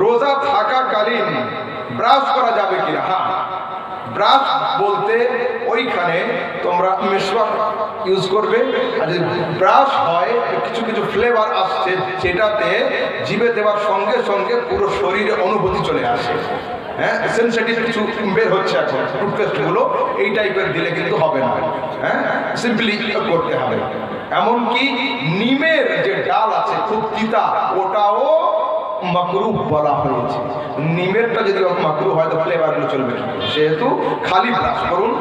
রোজা থাকাকালীন ব্রাশ করা যাবে কিনা? হ্যাঁ, ব্রাশ বলতে ওইখানে তোমরা মিসওয়াক ইউজ করবে। আর যদি ব্রাশ হয় কিছু কিছু ফ্লেভার আসছে যেটাতে জিভে দেওয়ার সঙ্গে সঙ্গে পুরো শরীরে অনুভূতি চলে আসে। হ্যাঁ, সেন্সিটিভ কিছু বের হচ্ছে এখন টুথপেস্টগুলো, এই টাইপের দিলে কিন্তু হবে না। হ্যাঁ, সিম্পলি করতে হবে। এমনকি নিমের যে ডাল আছে খুব তিতা, ওটাও মাকরুহ বলা হয়েছে। নিমেরটা যদি মাকরুহ হয় তো ফ্লেভারগুলো চলবে না, সেহেতু খালি ব্রাশ করুন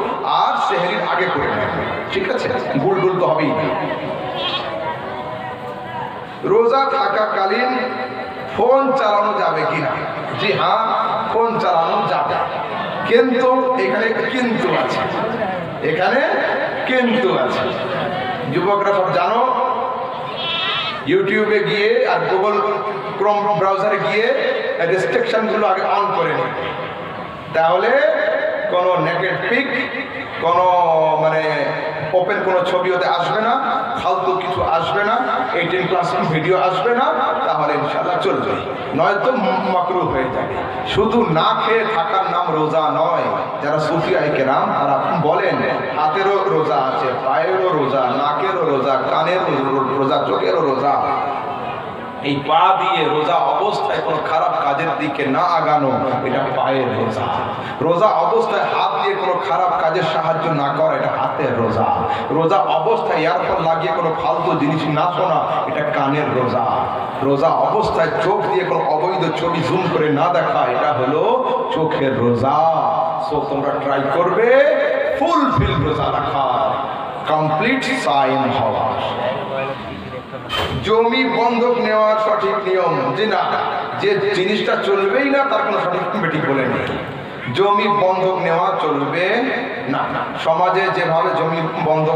আর সেহরির আগে করে নেন, ঠিক আছে? গুলগুল তো হবেই না। রোজা থাকাকালীন ফোন চালানো যাবে কিনা? জি হ্যাঁ, ফোন চালানো যাবে, কিন্তু এখানে কিন্তু আছে, এখানে কিন্তু আছে। যুবকরা সব জানো, ইউটিউবে গিয়ে আর গুগল ক্রোম ব্রাউজারে গিয়ে রেস্ট্রিকশনগুলো আগে অন করে নিন, তাহলে কোনো নেকেড পিক, কোনো মানে ওপেন কোনো ছবি ওতে আসবে না, ফালতু কিছু আসবে না, 18+ ভিডিও আসবে না, তাহলে ইনশাআল্লাহ চলবে। নয়তো মাকরুহ হয়ে যাবে। শুধু না খেয়ে থাকার নাম রোজা নয়। যারা সুফিয়ায়ে কেরাম তারা বলেন হাতেরও রোজা আছে, পায়েরও রোজা, নাকেরও রোজা, কানেরও রোজা, চোখেরও রোজা। এই পা দিয়ে রোজা অবস্থায় কোনো খারাপ কাজের দিকে না আগানো, এটা পায়ের রোজা। রোজা অবস্থায় হাত দিয়ে কোনো খারাপ কাজের সাহায্য না করা, এটা হাতের রোজা। রোজা অবস্থায় ইয়ারফোন লাগিয়ে কোনো ফালতু জিনিস না শোনা, এটা কানের রোজা। রোজা অবস্থায় চোখ দিয়ে কোনো অবৈধ ছবি জুম করে না দেখা, এটা হলো চোখের রোজা। সো তোমরা ট্রাই করবে ফুলফিল রোজা রাখার, কমপ্লিট সাইন হওয়ার। জমি বন্ধক নেওয়ার সঠিক নিয়ম? জি না, যে জিনিসটা চলবেই না তার কোনো সঠিক বেটি বলে নেই। জমি বন্ধক নেওয়া চলবে না। সমাজে যেভাবে জমি বন্ধক